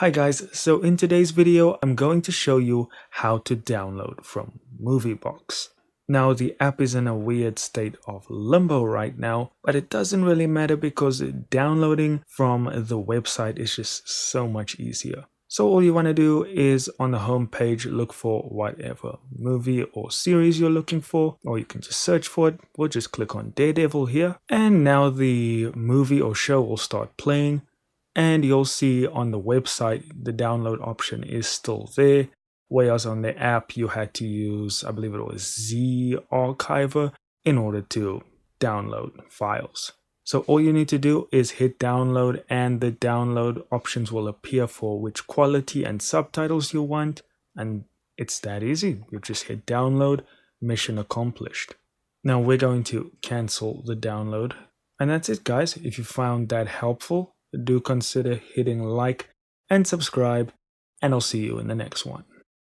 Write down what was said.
Hi guys, so in today's video I'm going to show you how to download from MovieBox. Now the app is in a weird state of limbo right now, but it doesn't really matter because downloading from the website is just so much easier. So all you want to do is on the home page look for whatever movie or series you're looking for, or you can just search for it. We'll just click on Daredevil here, and now the movie or show will start playing. And you'll see on the website the download option is still there, whereas on the app you had to use, I believe it was Z Archiver, in order to download files. So all you need to do is hit download, and the download options will appear for which quality and subtitles you want, and it's that easy. You just hit download, mission accomplished. Now we're going to cancel the download, and that's it guys. If you found that helpful, do consider hitting like and subscribe, and I'll see you in the next one.